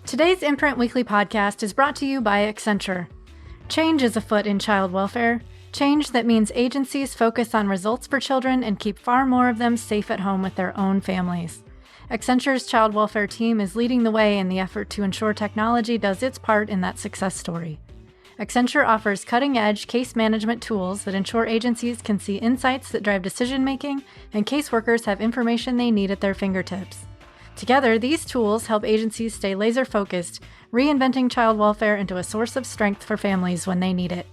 Today's Imprint Weekly podcast is brought to you by Accenture. Change is afoot in child welfare. Change that means agencies focus on results for children and keep far more of them safe at home with their own families. Accenture's child welfare team is leading the way in the effort to ensure technology does its part in that success story. Accenture offers cutting-edge case management tools that ensure agencies can see insights that drive decision-making and caseworkers have information they need at their fingertips. Together, these tools help agencies stay laser-focused, reinventing child welfare into a source of strength for families when they need it.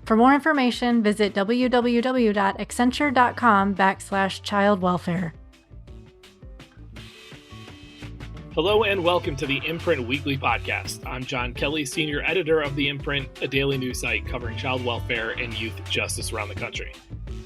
For more information, visit www.accenture.com/child-welfare. Hello and welcome to the Imprint Weekly Podcast. I'm John Kelly, Senior Editor of the Imprint, a daily news site covering child welfare and youth justice around the country.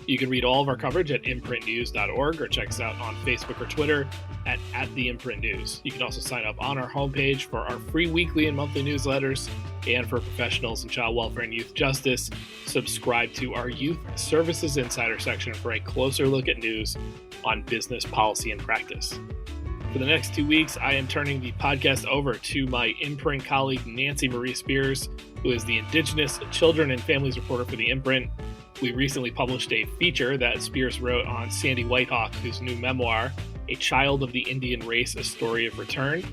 You can read all of our coverage at imprintnews.org or check us out on Facebook or Twitter at the Imprint News. You can also sign up on our homepage for our free weekly and monthly newsletters, and for professionals in child welfare and youth justice, subscribe to our Youth Services Insider section for a closer look at news on business, policy, and practice. For the next 2 weeks, I am turning the podcast over to my Imprint colleague, Nancy Marie Spears, who is the Indigenous Children and Families reporter for the Imprint. We recently published a feature that Spears wrote on Sandy Whitehawk, whose new memoir, A Child of the Indian Race, A Story of Return,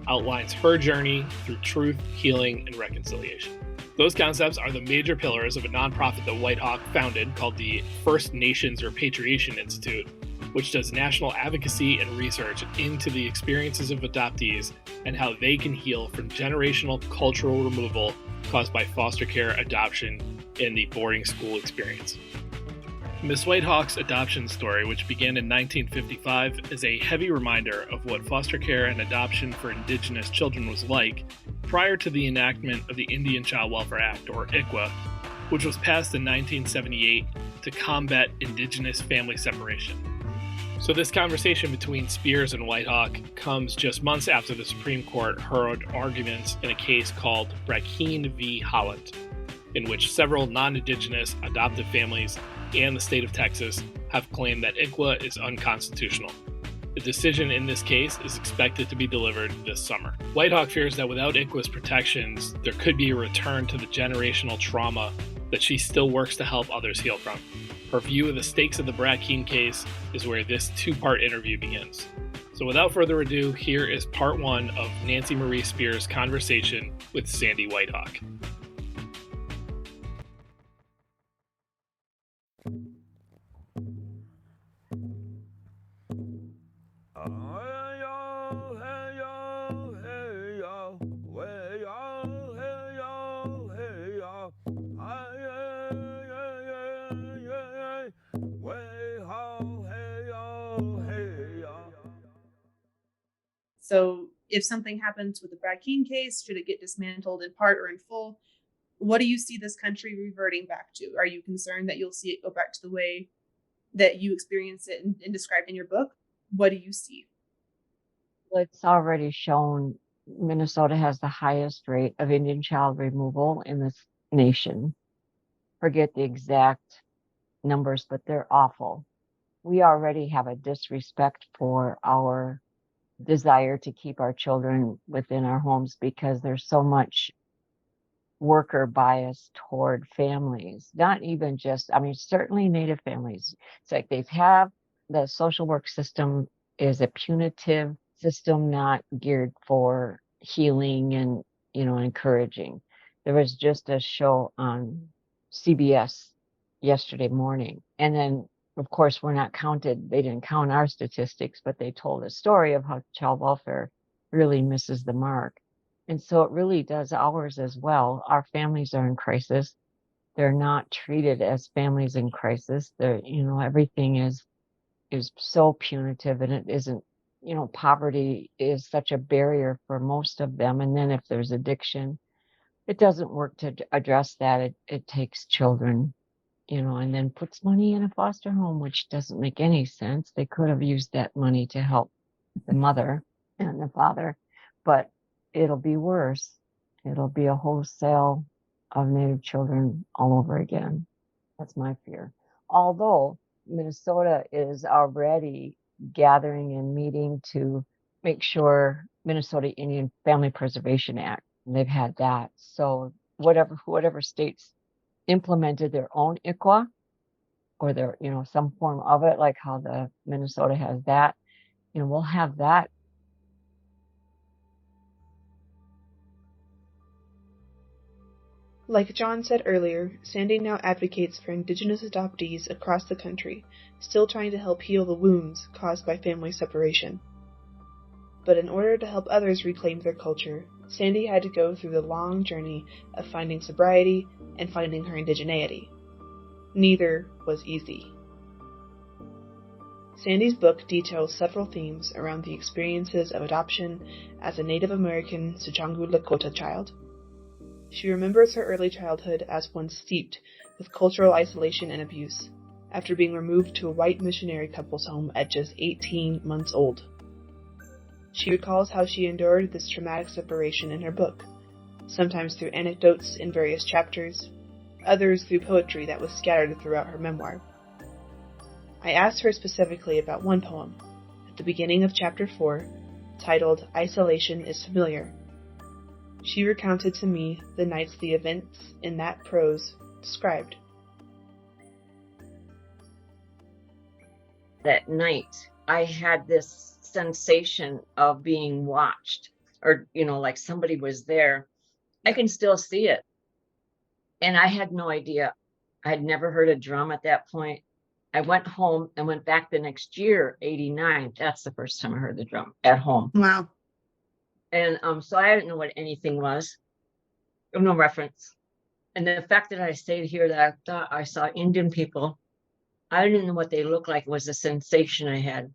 outlines her journey through truth, healing, and reconciliation. Those concepts are the major pillars of a nonprofit that Whitehawk founded called the First Nations Repatriation Institute, which does national advocacy and research into the experiences of adoptees and how they can heal from generational cultural removal caused by foster care, adoption, and the boarding school experience. Miss Whitehawk's adoption story, which began in 1955, is a heavy reminder of what foster care and adoption for Indigenous children was like prior to the enactment of the Indian Child Welfare Act, or ICWA, which was passed in 1978 to combat Indigenous family separation. So this conversation between Spears and Whitehawk comes just months after the Supreme Court heard arguments in a case called Brackeen v. Haaland, in which several non-Indigenous adoptive families and the state of Texas have claimed that ICWA is unconstitutional. The decision in this case is expected to be delivered this summer. Whitehawk fears that without ICWA's protections, there could be a return to the generational trauma that she still works to help others heal from. Her view of the stakes of the Brackeen case is where this two-part interview begins. So without further ado, here is part one of Nancy Marie Spears' conversation with Sandy Whitehawk. So if something happens with the Brackeen case, should it get dismantled in part or in full? What do you see this country reverting back to? Are you concerned that you'll see it go back to the way that you experienced it and described in your book? What do you see? Well, it's already shown Minnesota has the highest rate of Indian child removal in this nation. Forget the exact numbers, but they're awful. We already have a disrespect for our desire to keep our children within our homes because there's so much worker bias toward families, not even just, certainly Native families. It's like they have the social work system is a punitive system, not geared for healing and, encouraging. There was just a show on CBS yesterday morning, and then of course, we're not counted. They didn't count our statistics, but they told a story of how child welfare really misses the mark. And so it really does ours as well. Our families are in crisis. They're not treated as families in crisis. They're, everything is so punitive, and it isn't, poverty is such a barrier for most of them. And then if there's addiction, it doesn't work to address that. It takes children, and then puts money in a foster home, which doesn't make any sense. They could have used that money to help the mother and the father, but it'll be worse. It'll be a wholesale of Native children all over again. That's my fear. Although Minnesota is already gathering and meeting to make sure Minnesota Indian Family Preservation Act, and they've had that. So whatever states implemented their own ICWA or their, some form of it, like how the Minnesota has that, we'll have that. Like John said earlier, Sandy now advocates for Indigenous adoptees across the country, still trying to help heal the wounds caused by family separation. But in order to help others reclaim their culture, Sandy had to go through the long journey of finding sobriety and finding her indigeneity. Neither was easy. Sandy's book details several themes around the experiences of adoption as a Native American Sicangu Lakota child. She remembers her early childhood as one steeped with cultural isolation and abuse, after being removed to a white missionary couple's home at just 18 months old. She recalls how she endured this traumatic separation in her book, sometimes through anecdotes in various chapters, others through poetry that was scattered throughout her memoir. I asked her specifically about one poem, at the beginning of chapter 4, titled "Isolation is Familiar." She recounted to me the nights the events in that prose described. That night, I had this sensation of being watched, or, like somebody was there. I can still see it. And I had no idea. I had never heard a drum at that point. I went home and went back the next year, 89. That's the first time I heard the drum at home. Wow. And so I didn't know what anything was. No reference. And the fact that I stayed here, that I thought I saw Indian people, I didn't know what they looked like. It was a sensation I had.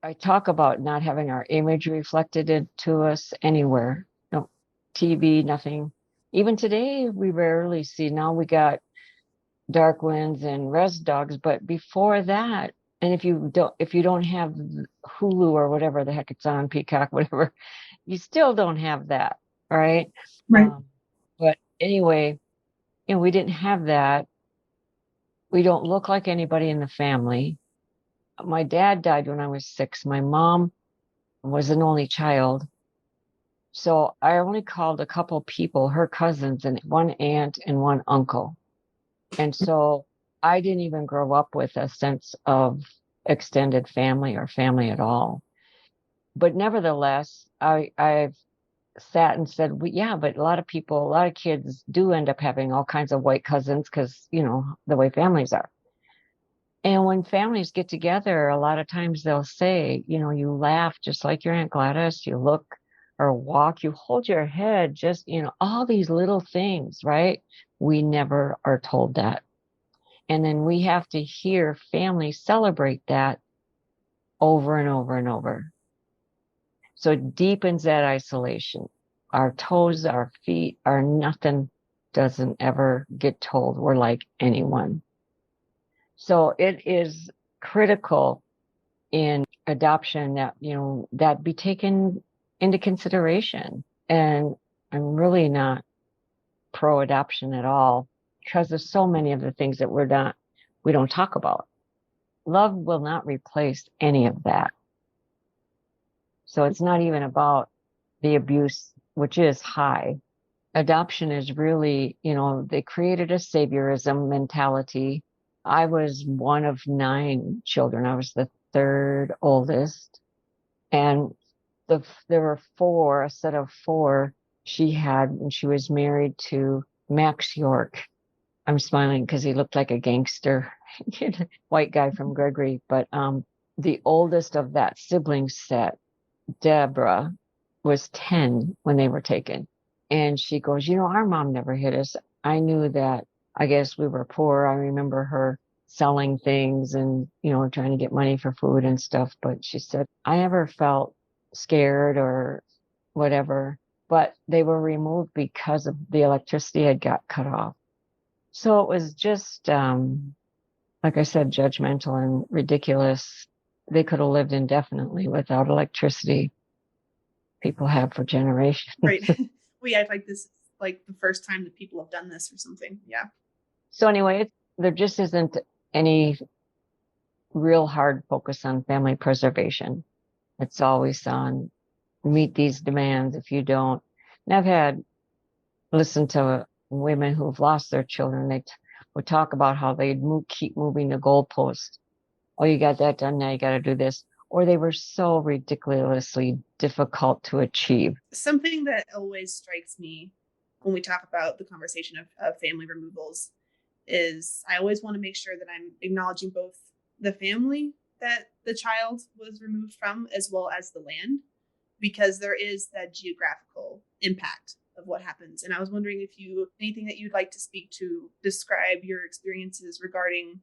I talk about not having our image reflected into us anywhere. No TV, nothing. Even today, we rarely see. Now we got dark winds and res dogs, but before that, and if you don't have Hulu or whatever the heck it's on, Peacock, whatever, you still don't have that, right? Right. But anyway, we didn't have that. We don't look like anybody in the family. My dad died when I was 6. My mom was an only child. So I only called a couple people, her cousins, and one aunt and one uncle. And so I didn't even grow up with a sense of extended family or family at all. But nevertheless, I've sat and said, well, yeah, but a lot of kids do end up having all kinds of white cousins because, the way families are. And when families get together, a lot of times they'll say, you laugh just like your Aunt Gladys, you look or walk, you hold your head, just, all these little things, right? We never are told that. And then we have to hear families celebrate that over and over and over. So it deepens that isolation. Our toes, our feet, our nothing doesn't ever get told we're like anyone. So it is critical in adoption that, that be taken into consideration. And I'm really not pro-adoption at all because there's so many of the things that we don't talk about. Love will not replace any of that. So it's not even about the abuse, which is high. Adoption is really, they created a saviorism mentality. I was one of 9 children. I was the 3rd oldest. And there were a set of 4 she had when she was married to Max York. I'm smiling because he looked like a gangster, white guy from Gregory. But the oldest of that sibling set, Deborah, was 10 when they were taken. And she goes, our mom never hit us. I knew that. I guess we were poor. I remember her selling things and, trying to get money for food and stuff. But she said, I never felt scared or whatever, but they were removed because of the electricity had got cut off. So it was just, like I said, judgmental and ridiculous. They could have lived indefinitely without electricity. People have for generations. Right. We act like this is like the first time that people have done this or something. Yeah. So anyway, there just isn't any real hard focus on family preservation. It's always on meet these demands. If you don't, and I've listened to women who've lost their children. They would talk about how they'd keep moving the goalpost. Oh, you got that done. Now you got to do this. Or they were so ridiculously difficult to achieve. Something that always strikes me when we talk about the conversation of family removals is I always want to make sure that I'm acknowledging both the family that the child was removed from as well as the land, because there is that geographical impact of what happens. And I was wondering if anything that you'd like to speak to, describe your experiences regarding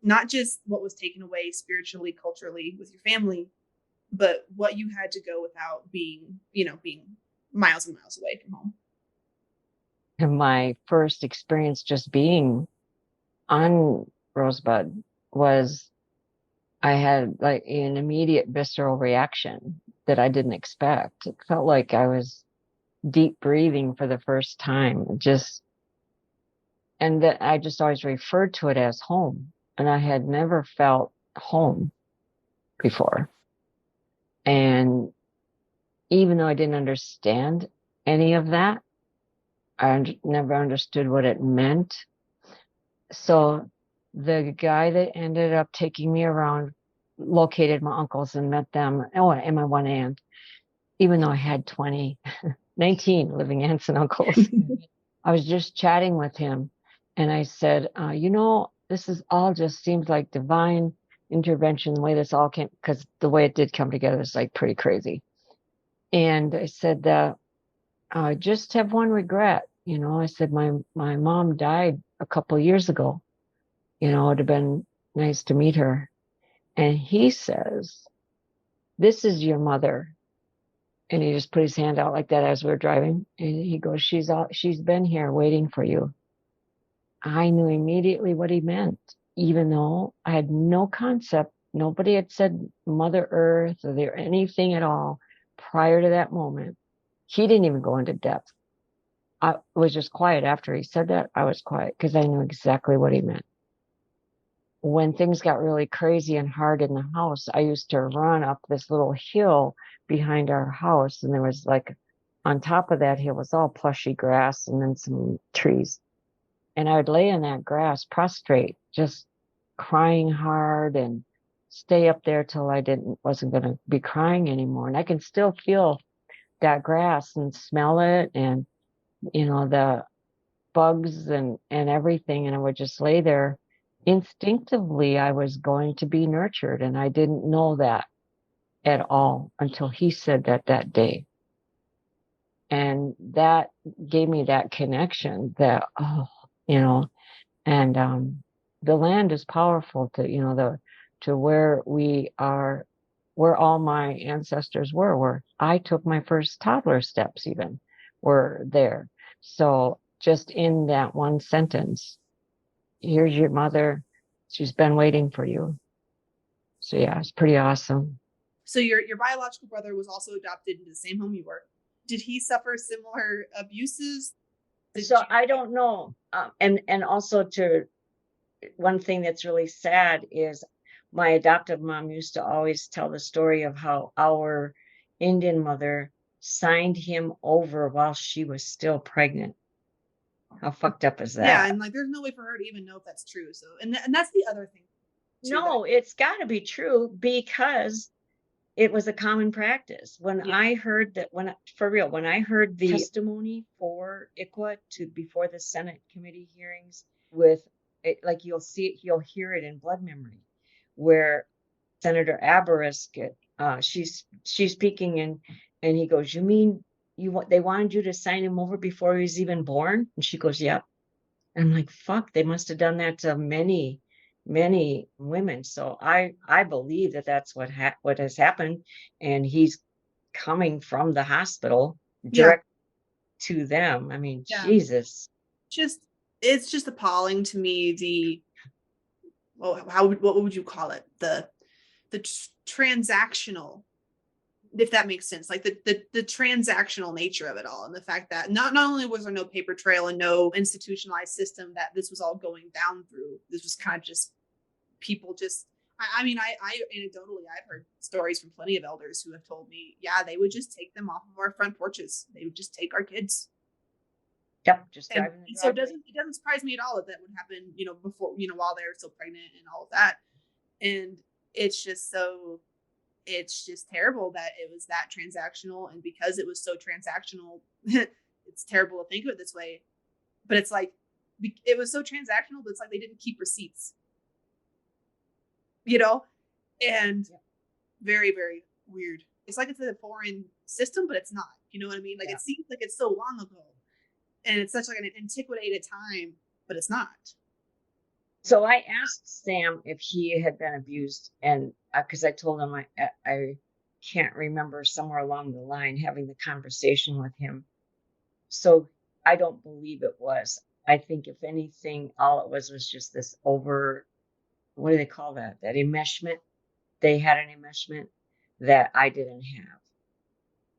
not just what was taken away spiritually, culturally with your family, but what you had to go without being miles and miles away from home. And my first experience just being on Rosebud was I had like an immediate visceral reaction that I didn't expect. It felt like I was deep breathing for the first time. And that I just always referred to it as home. And I had never felt home before. And even though I didn't understand any of that, I never understood what it meant. So the guy that ended up taking me around located my uncles and met them. Oh, and my one aunt, even though I had 19 living aunts and uncles. I was just chatting with him and I said, this is all just seems like divine intervention, the way this all came, because the way it did come together is like pretty crazy. And I said that I just have one regret. I said, my mom died a couple years ago. It'd have been nice to meet her. And he says, this is your mother. And he just put his hand out like that as we were driving. And he goes, she's been here waiting for you. I knew immediately what he meant, even though I had no concept. Nobody had said Mother Earth or there anything at all prior to that moment. He didn't even go into depth. I was just quiet after he said that. I was quiet because I knew exactly what he meant. When things got really crazy and hard in the house, I used to run up this little hill behind our house. And there was like, on top of that hill was all plushy grass and then some trees. And I would lay in that grass prostrate, just crying hard and stay up there till I wasn't going to be crying anymore. And I can still feel that grass and smell it and, the bugs and everything. And I would just lay there. Instinctively, I was going to be nurtured. And I didn't know that at all until he said that day. And that gave me that connection that, and the land is powerful to where we are, where all my ancestors where I took my first toddler steps even were there. So just in that one sentence, here's your mother. She's been waiting for you. So yeah, it's pretty awesome. So your biological brother was also adopted into the same home you were. Did he suffer similar abuses? I don't know. And also one thing that's really sad is my adoptive mom used to always tell the story of how our Indian mother signed him over while she was still pregnant. How fucked up is that? Yeah, and like there's no way for her to even know if that's true. So and that's the other thing. No, it's got to be true because it was a common practice. When I heard that, when I heard the testimony for ICWA before the Senate committee hearings with it, like you'll hear it in Blood Memory, where Senator Abarisk, she's speaking and he goes, you mean they wanted you to sign him over before he was even born? And she goes, yep. And I'm like, fuck, they must have done that to many women. So I believe that's what has happened. And he's coming from the hospital direct to them. I mean, Jesus. It's just appalling to me. What would you call it? The transactional, if that makes sense, like the transactional nature of it all, and the fact that not only was there no paper trail and no institutionalized system that this was all going down through, this was kind of just people just I mean, I anecdotally, I've heard stories from plenty of elders who have told me, yeah, they would just take them off of our front porches. They would just take our kids. Yep, just And driving the so driveway. it doesn't surprise me at all that would happen, before, while they're still pregnant and all of that. And it's just terrible that it was that transactional. And because it was so transactional, it's terrible to think of it this way. But it's like, it was so transactional, but it's like they didn't keep receipts, and very, very weird. It's like it's a foreign system, but it's not. You know what I mean? Like, it seems like it's so long ago, and it's such like an antiquated time, but it's not. So I asked Sam if he had been abused, and because I told him I can't remember, somewhere along the line having the conversation with him. So I don't believe it was. I think if anything, all it was just this what do they call that? That enmeshment. They had an enmeshment that I didn't have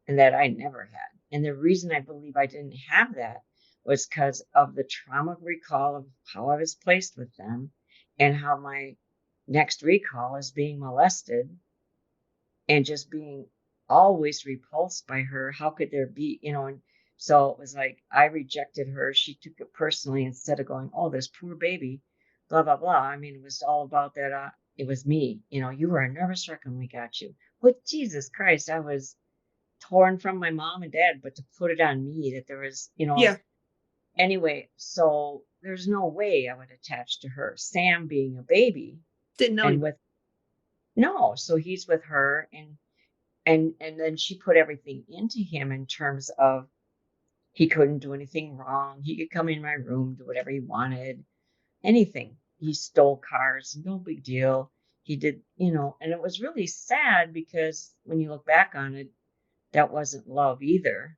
and that I never had. And the reason I believe I didn't have that was because of the trauma recall of how I was placed with them and how my next recall is being molested and just being always repulsed by her. How could there be, and so it was like I rejected her. She took it personally instead of going, oh, this poor baby, blah, blah, blah. I mean, it was all about that. It was me. You were a nervous wreck when we got you. Well, Jesus Christ, I was torn from my mom and dad, but to put it on me that there was, Yeah. Anyway, so there's no way I would attach to her. Sam being a baby. Didn't know. And no, so he's with her and then she put everything into him in terms of he couldn't do anything wrong. He could come in my room, do whatever he wanted, anything. He stole cars, no big deal. He did, and it was really sad because when you look back on it, that wasn't love either,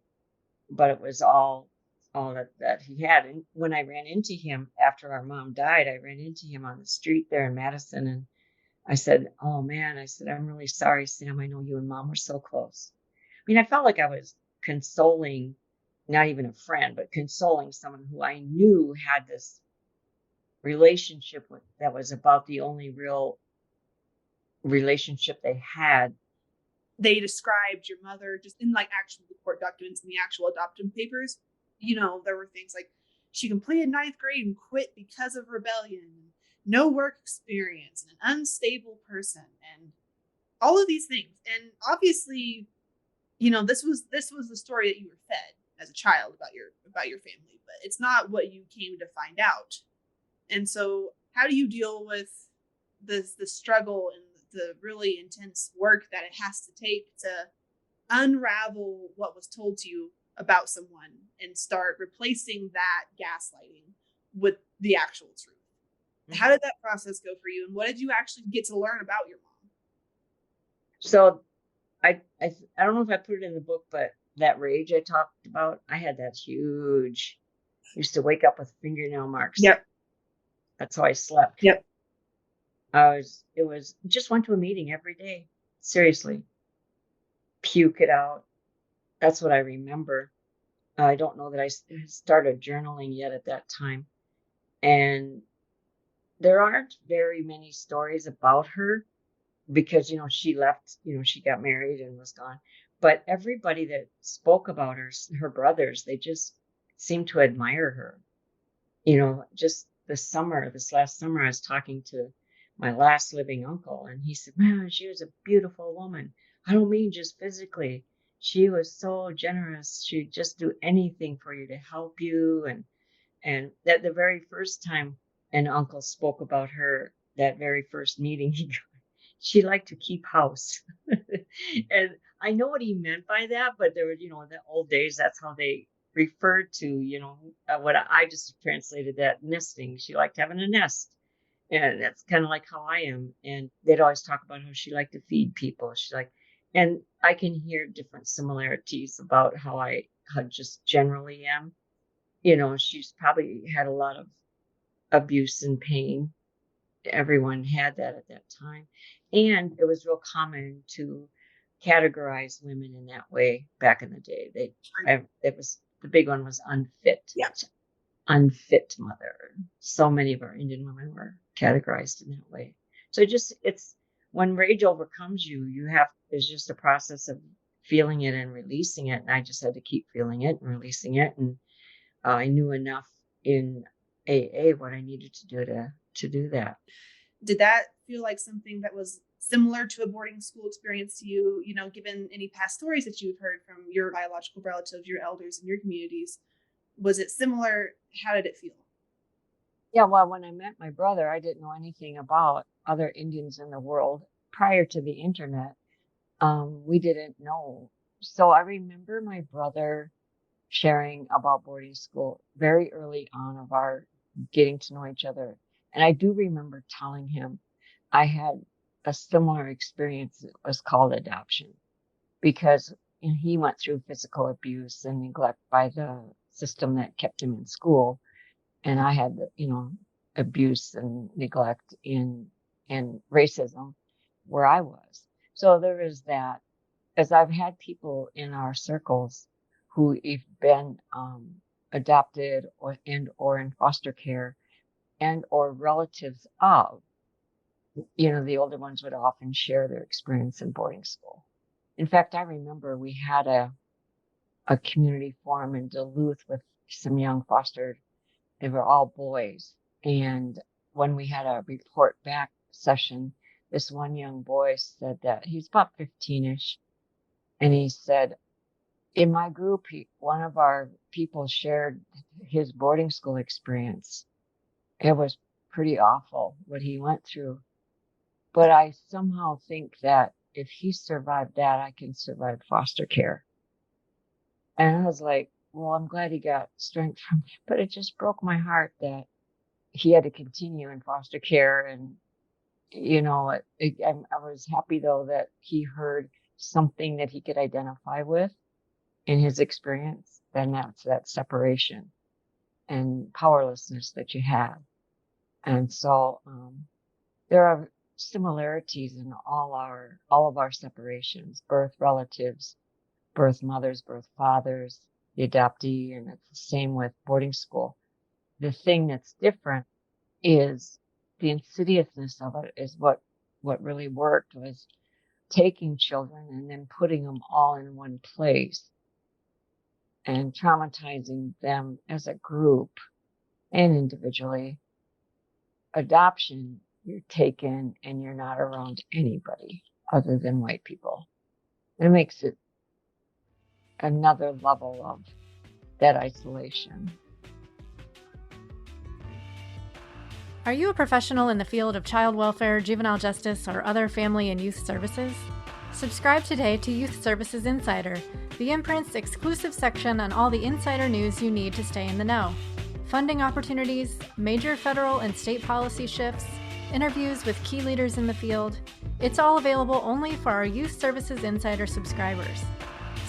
but it was all that he had. And when I ran into him after our mom died, I ran into him on the street there in Madison, and I said, oh man, I'm really sorry, Sam. I know you and mom were so close. I mean, I felt like I was consoling, not even a friend, but consoling someone who I knew had this relationship with that was about the only real relationship they had. They described your mother just in like actual court documents and the actual adoption papers. There were things like she completed 9th grade and quit because of rebellion, no work experience, and an unstable person, and all of these things. And obviously, this was the story that you were fed as a child about your family, but it's not what you came to find out. And so how do you deal with the struggle and the really intense work that it has to take to unravel what was told to you about someone and start replacing that gaslighting with the actual truth? Mm-hmm. How did that process go for you, and what did you actually get to learn about your mom? So I don't know if I put it in the book, but that rage I talked about, I had that huge, used to wake up with fingernail marks. Yep. That's how I slept. Yep. Just went to a meeting every day. Seriously. Puke it out. That's what I remember. I don't know that I started journaling yet at that time. And there aren't very many stories about her because, she left, she got married and was gone. But everybody that spoke about her brothers, they just seemed to admire her. Just this last summer, I was talking to my last living uncle, and he said, man, she was a beautiful woman. I don't mean just physically. She was so generous. She'd just do anything for you to help you. And that the very first time an uncle spoke about her, that very first meeting, she liked to keep house. And I know what he meant by that, but there were, in the old days, that's how they referred to, what I just translated that nesting. She liked having a nest. And that's kind of like how I am. And they'd always talk about how she liked to feed people. And I can hear different similarities about how I just generally am. She's probably had a lot of abuse and pain. Everyone had that at that time. And it was real common to categorize women in that way back in the day. The big one was unfit. Yeah. Unfit mother. So many of our Indian women were categorized in that way. So it's when rage overcomes you, there's just a process of feeling it and releasing it. And I just had to keep feeling it and releasing it. And I knew enough in AA what I needed to do to do that. Did that feel like something that was similar to a boarding school experience to you, given any past stories that you've heard from your biological relatives, your elders in your communities? Was it similar? How did it feel? Yeah, well, when I met my brother, I didn't know anything about other Indians in the world prior to the internet. We didn't know. So I remember my brother sharing about boarding school very early on of our getting to know each other. And I do remember telling him I had a similar experience. It was called adoption because he went through physical abuse and neglect by the system that kept him in school. And I had, abuse and neglect and racism where I was. So there is that. As I've had people in our circles who have been adopted or in foster care and or relatives of, the older ones would often share their experience in boarding school. In fact, I remember we had a community forum in Duluth with some young foster. They were all boys. And when we had a report back session, this one young boy said that he's about 15-ish. And he said, in my group, one of our people shared his boarding school experience. It was pretty awful what he went through. But I somehow think that if he survived that, I can survive foster care. And I was like, well, I'm glad he got strength from it, but it just broke my heart that he had to continue in foster care. And, I was happy though that he heard something that he could identify with in his experience. Then that's that separation and powerlessness that you have. And so, there are similarities in all of our separations, birth relatives, birth mothers, birth fathers, the adoptee, and it's the same with boarding school. The thing that's different is the insidiousness of it is what really worked was taking children and then putting them all in one place and traumatizing them as a group and individually. Adoption, you're taken and you're not around anybody other than white people. It makes it another level of that isolation. Are you a professional in the field of child welfare, juvenile justice, or other family and youth services? Subscribe today to Youth Services Insider, the Imprint's exclusive section on all the insider news you need to stay in the know. Funding opportunities, major federal and state policy shifts, interviews with key leaders in the field. It's all available only for our Youth Services Insider subscribers.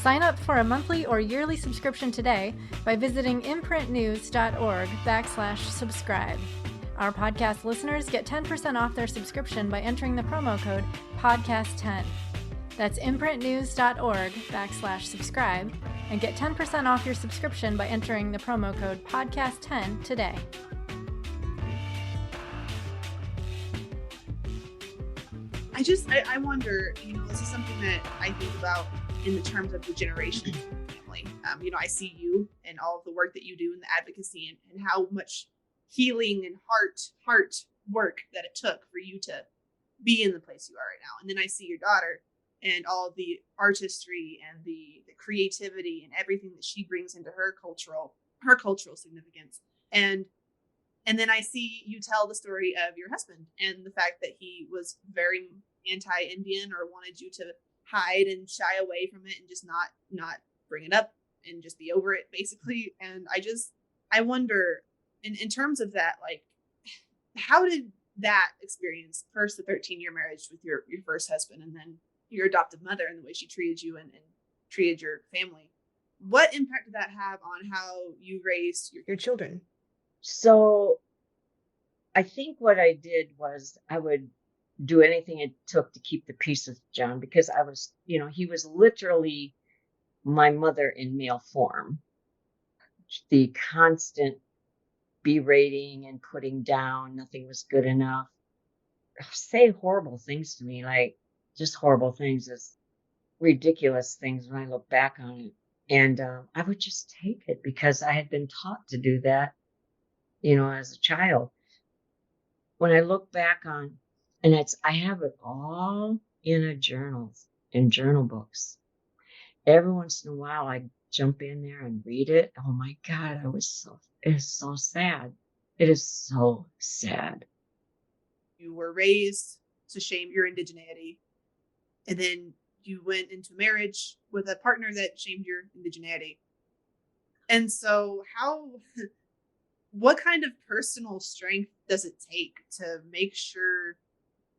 Sign up for a monthly or yearly subscription today by visiting imprintnews.org/subscribe. Our podcast listeners get 10% off their subscription by entering the promo code PODCAST10. That's imprintnews.org/subscribe and get 10% off your subscription by entering the promo code PODCAST10 today. I wonder, this is something that I think about in the terms of the generations of the family. I see you and all of the work that you do in the advocacy and how much healing and heart work that it took for you to be in the place you are right now. And then I see your daughter and all of the artistry and the creativity and everything that she brings into her cultural significance. And then I see you tell the story of your husband and the fact that he was very anti-Indian or wanted you to hide and shy away from it and just not bring it up and just be over it, basically. And I wonder, in terms of that, like, how did that experience, first the 13-year marriage with your first husband and then your adoptive mother and the way she treated you and treated your family, what impact did that have on how you raised your children? So I think what I did was I would do anything it took to keep the peace with John because I was, he was literally my mother in male form. The constant berating and putting down, nothing was good enough, say horrible things to me, like just horrible things, as ridiculous things when I look back on it. And I would just take it because I had been taught to do that, as a child. When I look back on, and I have it all in in journal books. Every once in a while, I jump in there and read it. Oh my God, it is so sad. It is so sad. You were raised to shame your indigeneity, and then you went into marriage with a partner that shamed your indigeneity. And so what kind of personal strength does it take to make sure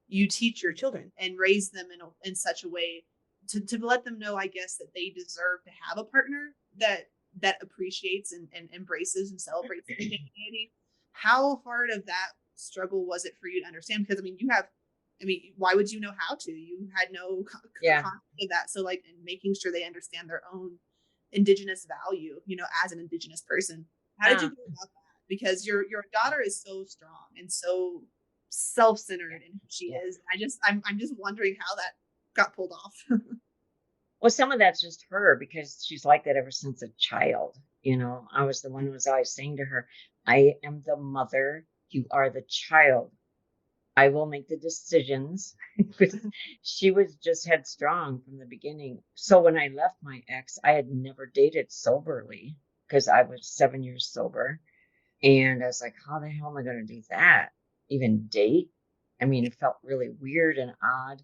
you teach your children and raise them in such a way to let them know, I guess, that they deserve to have a partner that appreciates and embraces and celebrates their indigeneity? How hard of that struggle was it for you to understand? Because why would you know how to? You had no concept of that. So like, in making sure they understand their own indigenous value, as an indigenous person. How did you go about that? Because your daughter is so strong and so self-centered in who she is. I'm just wondering how that got pulled off. Well, some of that's just her, because she's like that ever since a child. I was the one who was always saying to her, I am the mother, you are the child. I will make the decisions. She was just headstrong from the beginning. So when I left my ex, I had never dated soberly because I was 7 years sober. And I was like, how the hell am I going to do that? Even date? It felt really weird and odd.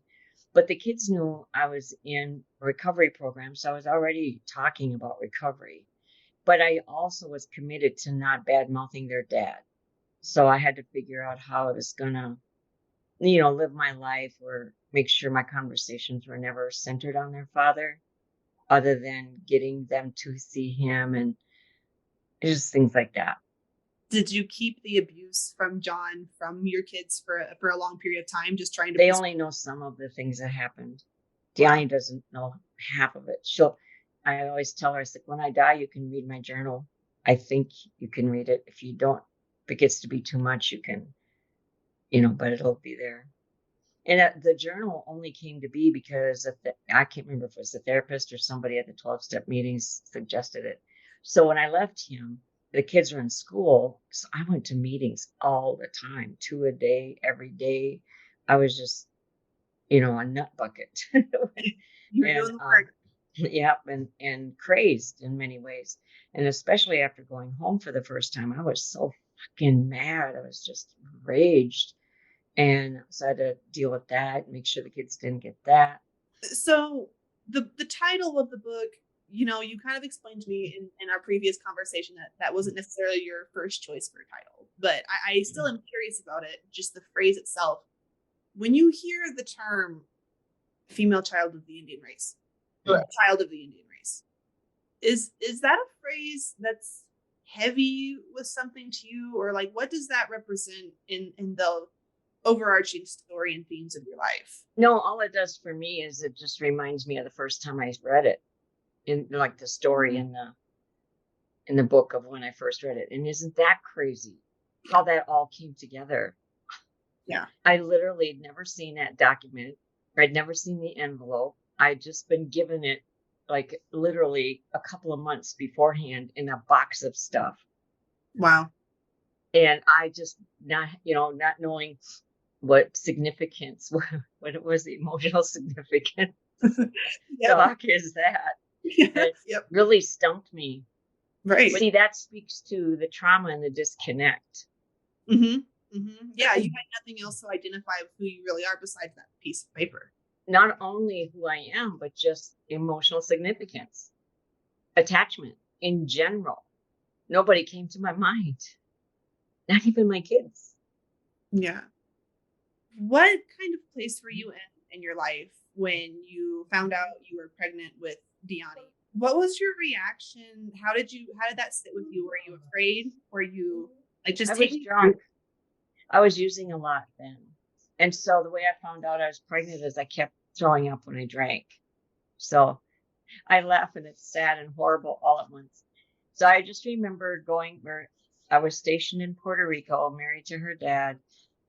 But the kids knew I was in a recovery program, so I was already talking about recovery. But I also was committed to not bad-mouthing their dad. So I had to figure out how I was going to, live my life, or make sure my conversations were never centered on their father, other than getting them to see him and just things like that. Did you keep the abuse from John from your kids for a long period of time, just trying to... They only know some of the things that happened. Diane doesn't know half of it. I always tell her, I said, when I die, you can read my journal. I think you can read it. If you don't, if it gets to be too much, you can, but it'll be there. And the journal only came to be because I can't remember if it was the therapist or somebody at the 12-step meetings suggested it. So when I left him, the kids were in school, so I went to meetings all the time, 2 a day, every day. I was just, a nut bucket. You're doing the work. Yep, and crazed in many ways. And especially after going home for the first time, I was so fucking mad. I was just raged. And so I had to deal with that, make sure the kids didn't get that. So the title of the book, you kind of explained to me in our previous conversation that wasn't necessarily your first choice for a title, but I still am curious about it, just the phrase itself. When you hear the term female child of the Indian race, or child of the Indian race, is that a phrase that's heavy with something to you, or like, what does that represent in the overarching story and themes of your life? No, all it does for me is it just reminds me of the first time I read it, in like the story in the book of when I first read it. And isn't that crazy how that all came together? Yeah. I literally had never seen that document. I'd never seen the envelope. I'd just been given it like literally a couple of months beforehand in a box of stuff. Wow. And I just not knowing what significance, what it was, the emotional significance. The fuck is that? It really stumped me. Right. See, that speaks to the trauma and the disconnect. Mm-hmm. Mm-hmm. Yeah, you had nothing else to identify with who you really are besides that piece of paper. Not only who I am, but just emotional significance, attachment in general. Nobody came to my mind, not even my kids. Yeah. What kind of place were you in your life when you found out you were pregnant with Deani? What was your reaction? How did that sit with you? Were you afraid? Were you like just taking... drunk? I was using a lot then. And so the way I found out I was pregnant is I kept throwing up when I drank. So I laugh and it's sad and horrible all at once. So I just remember going where I was stationed in Puerto Rico, married to her dad.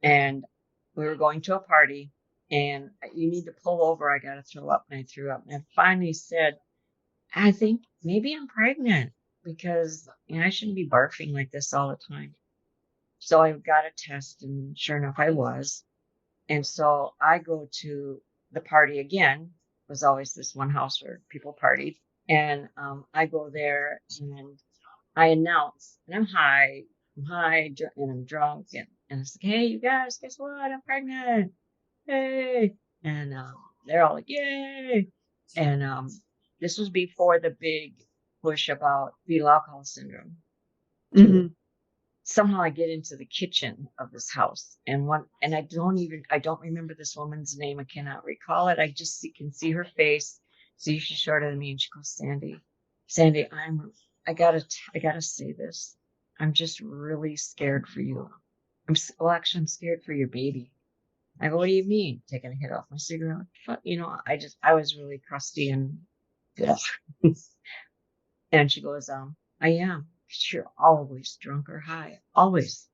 And we were going to a party, and you need to pull over. I got to throw up. And I threw up. And I finally said, I think maybe I'm pregnant because I shouldn't be barfing like this all the time. So I got a test, and sure enough, I was. And so I go to the party again. It was always this one house where people partied. And I go there, and I announce, and I'm high, and I'm drunk. And it's like, hey, you guys, guess what? I'm pregnant. Hey. And they're all like, yay. And this was before the big push about fetal alcohol syndrome. Mm-hmm. Somehow I get into the kitchen of this house, and I don't remember this woman's name. I cannot recall it. I just can see her face. See, she's shorter than me, and she goes, Sandy, I gotta say this. I'm just really scared for you. Actually, I'm scared for your baby. I go, what do you mean? Taking a hit off my cigarette. I was really crusty and yeah. And she goes, I am. You're always drunk or high. Always.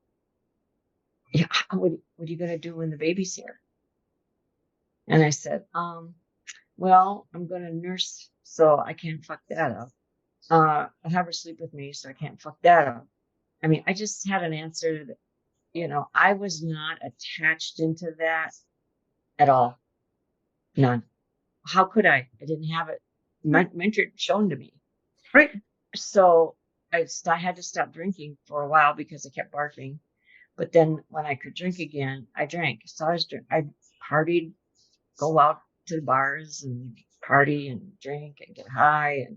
Yeah. What are you going to do when the baby's here? And I said, well, I'm going to nurse, so I can't fuck that up. I'll have her sleep with me, so I can't fuck that up. I mean, I just had an answer that, I was not attached into that at all. None. How could I? I didn't have it mentored, shown to me. Right. So I had to stop drinking for a while because I kept barfing. But then when I could drink again, I drank. So I partied, go out to the bars and party and drink and get high.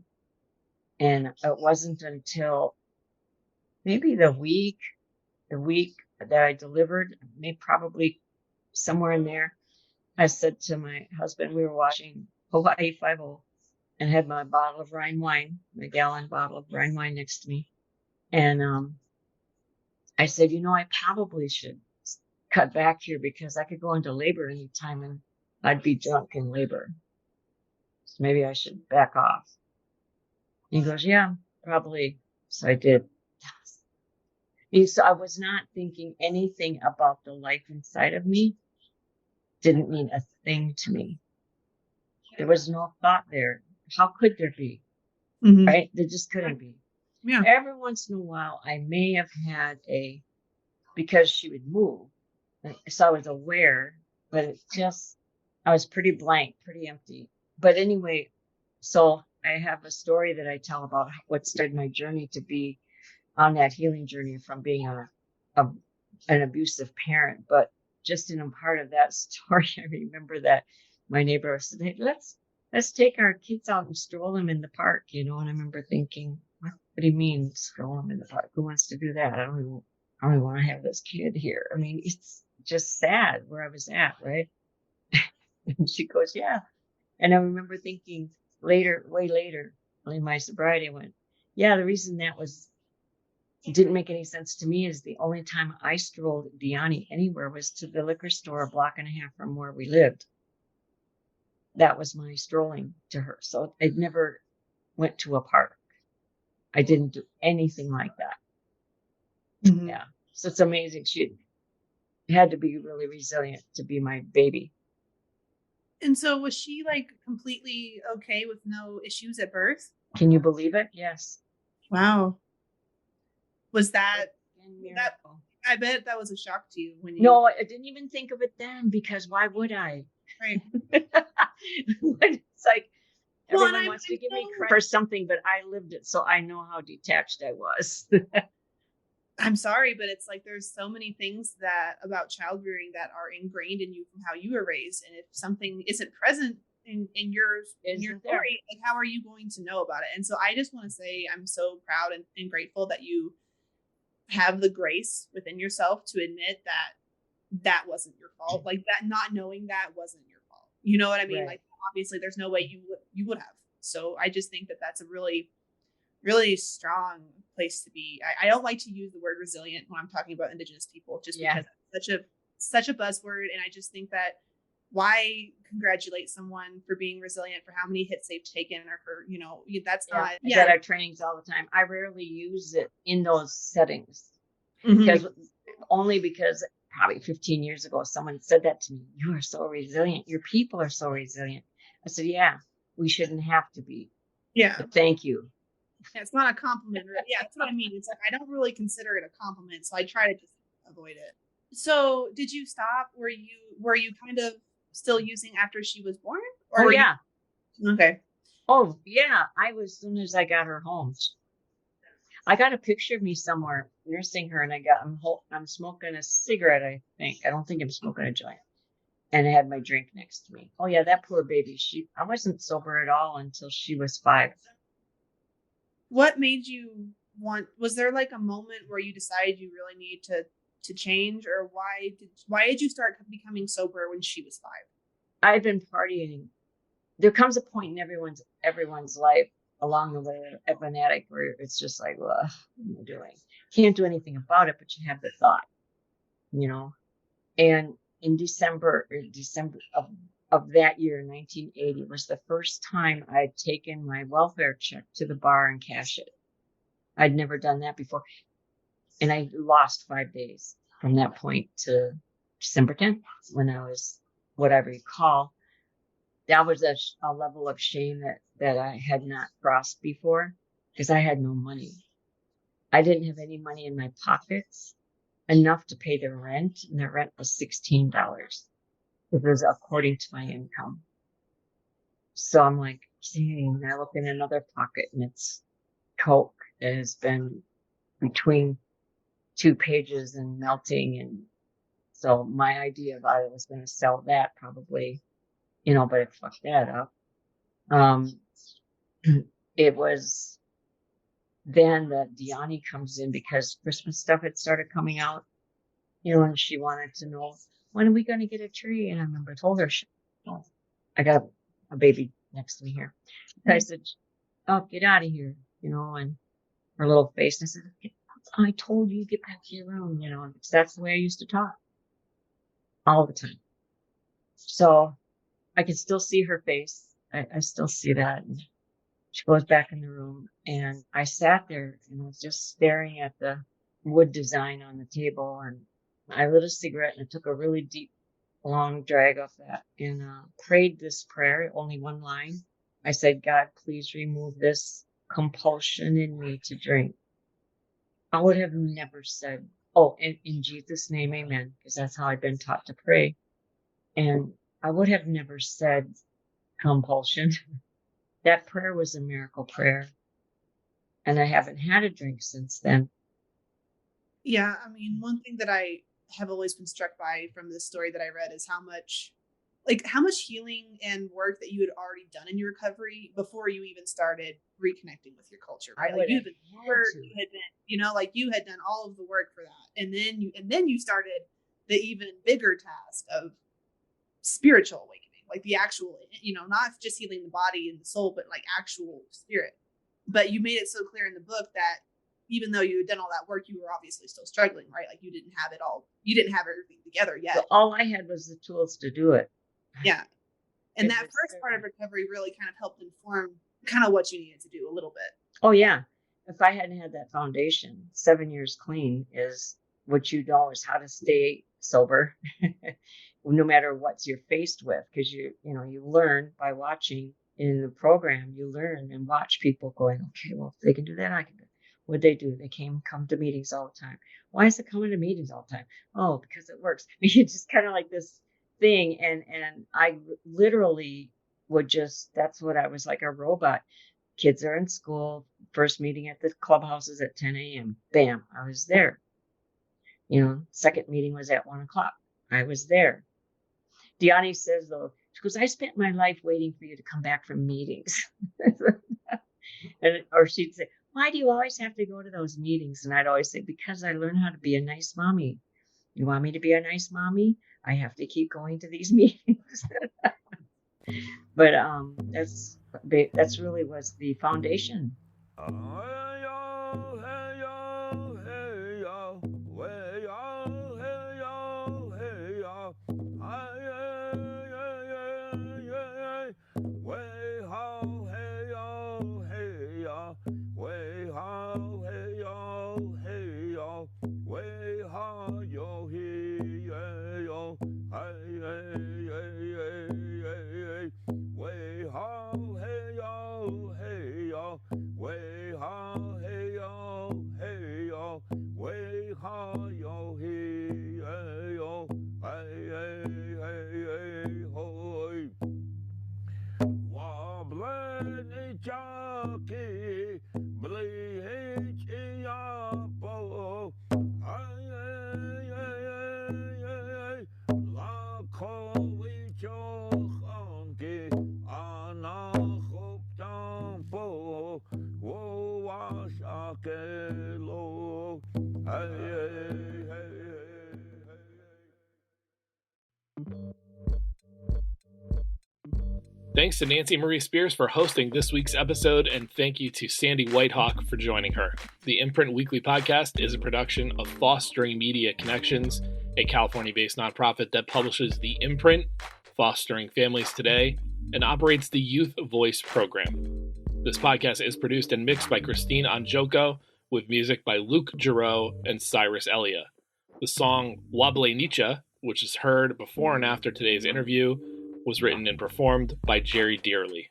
And it wasn't until maybe the week that I delivered, maybe probably somewhere in there, I said to my husband, we were watching Hawaii 5-0 and had my bottle of Rhine wine, my gallon bottle of Rhine wine next to me. And I said, I probably should cut back here because I could go into labor anytime and I'd be drunk in labor. So maybe I should back off. And he goes, yeah, probably. So I did. So I was not thinking anything about the life inside of me. Didn't mean a thing to me. There was no thought there. How could there be? Mm-hmm. Right? There just couldn't be. Yeah. Every once in a while, I may have had because she would move. So I was aware, but I was pretty blank, pretty empty. But anyway, so I have a story that I tell about what started my journey to be on that healing journey from being an abusive parent. But just in a part of that story, I remember that my neighbor said, hey, let's take our kids out and stroll them in the park, And I remember thinking, what do you mean stroll them in the park? Who wants to do that? I don't even want to have this kid here. I mean, it's just sad where I was at, right? And she goes, yeah. And I remember thinking way later, in my sobriety, I went, yeah, the reason it didn't make any sense to me is the only time I strolled Deani anywhere was to the liquor store a block and a half from where we lived. That was my strolling to her. So I never went to a park. I didn't do anything like that. Mm-hmm. Yeah. So it's amazing. She had to be really resilient to be my baby. And so was she completely okay with no issues at birth? Can you believe it? Yes. Wow. Was that I bet that was a shock to you when you... No, I didn't even think of it then because why would I? Right. It's like everyone wants to give me credit for something, but I lived it, so I know how detached I was. I'm sorry, but it's like there's so many things about child rearing that are ingrained in you from how you were raised, and if something isn't present in your story, how are you going to know about it? And so I just want to say I'm so proud and grateful that you have the grace within yourself to admit that wasn't your fault, that not knowing that wasn't your fault. You know what I mean? Right. Obviously, there's no way you would have. So I just think that that's a really, really strong place to be. I don't like to use the word resilient when I'm talking about Indigenous people, just because it's such a buzzword. And I just think that why congratulate someone for being resilient for how many hits they've taken or for, that's not. I get our trainings all the time. I rarely use it in those settings because probably 15 years ago, someone said that to me. You are so resilient. Your people are so resilient. I said, yeah, we shouldn't have to be. Yeah. But thank you. Yeah, it's not a compliment. Yeah, that's what I mean. It's like, I don't really consider it a compliment, so I try to just avoid it. So did you stop? Were you kind of still using after she was born? Or Oh, yeah. Okay. Oh, yeah. I was, as soon as I got her home. I got a picture of me somewhere nursing her, and I'm smoking a cigarette, I think. I don't think I'm smoking a joint. And I had my drink next to me. Oh, yeah, that poor baby. I wasn't sober at all until she was 5. What made you was there like a moment where you decided you really need to change, or why did you start becoming sober when she was 5? I've been partying. There comes a point in everyone's life along the way of an addict where it's just like, well, what am I doing? Can't do anything about it, but you have the thought, And in December of that year, 1980, was the first time I'd taken my welfare check to the bar and cash it. I'd never done that before. And I lost 5 days from that point to December 10th, when I was, what I recall, that was a level of shame that I had not crossed before, because I had no money. I didn't have any money in my pockets, enough to pay the rent, and the rent was $16. It was according to my income. So I'm like, dang, I look in another pocket, and it's Coke that has been between 2 pages and melting. And so my idea about it was going to sell that probably, but it fucked that up. It was then that Deani comes in, because Christmas stuff had started coming out, and she wanted to know, when are we going to get a tree? And I remember I told her, I got a baby next to me here. And I said, oh, get out of here, and her little face. And I said, I told you, get back to your room, because that's the way I used to talk all the time. So I can still see her face. I still see that. And she goes back in the room, and I sat there and was just staring at the wood design on the table. And I lit a cigarette, and I took a really deep, long drag off that, and prayed this prayer, only one line. I said, God, please remove this compulsion in me to drink. I would have never said, oh, in Jesus' name, amen, because that's how I've been taught to pray. And I would have never said compulsion. That prayer was a miracle prayer. And I haven't had a drink since then. Yeah, I mean, one thing that I have always been struck by from this story that I read is how much healing and work that you had already done in your recovery before you even started reconnecting with your culture, right? Like you had done all of the work for that. And then you started the even bigger task of spiritual awakening, like the actual, not just healing the body and the soul, but like actual spirit. But you made it so clear in the book that even though you had done all that work, you were obviously still struggling, right? Like you didn't have it all. You didn't have everything together yet. So all I had was the tools to do it. Yeah. And that first part of recovery really kind of helped inform kind of what you needed to do a little bit. Oh, yeah. If I hadn't had that foundation, 7 years clean is what you know is how to stay sober, no matter what you're faced with, because you learn by watching in the program. You learn and watch people going, okay, well, if they can do that, I can do it. What'd they do? They come to meetings all the time. Why is it coming to meetings all the time? Oh, because it works. I mean, it's just kind of like this thing. And I literally that's what I was, like a robot. Kids are in school, first meeting at the clubhouses at 10 a.m. Bam, I was there. Second meeting was at 1 o'clock. I was there. Deani says, though, she goes, I spent my life waiting for you to come back from meetings. Or she'd say, why do you always have to go to those meetings? And I'd always say, because I learned how to be a nice mommy. You want me to be a nice mommy? I have to keep going to these meetings. But that's really was the foundation. Thanks to Nancy Marie Spears for hosting this week's episode, and thank you to Sandy Whitehawk for joining her. The Imprint Weekly Podcast is a production of Fostering Media Connections, a California-based nonprofit that publishes the Imprint, Fostering Families Today, and operates the Youth Voice program. This podcast is produced and mixed by Christine Anjoko, with music by Luke Giroux and Cyrus Elia. The song Wable Nietzsche, which is heard before and after today's interview, was written and performed by Jerry Dearly.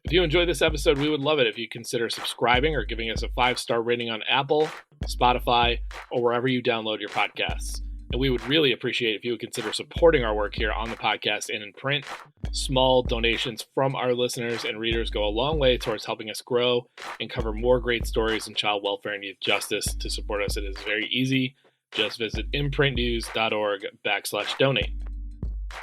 If you enjoyed this episode, we would love it if you consider subscribing or giving us a 5-star rating on Apple, Spotify, or wherever you download your podcasts. And we would really appreciate if you would consider supporting our work here on the podcast and in print. Small donations from our listeners and readers go a long way towards helping us grow and cover more great stories in child welfare and youth justice. To support us, it is very easy. Just visit imprintnews.org/donate.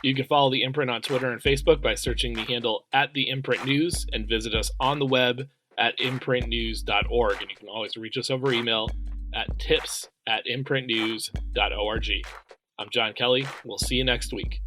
You can follow The Imprint on Twitter and Facebook by searching the handle @TheImprintNews and visit us on the web at imprintnews.org. And you can always reach us over email at tips@imprintnews.org. I'm John Kelly. We'll see you next week.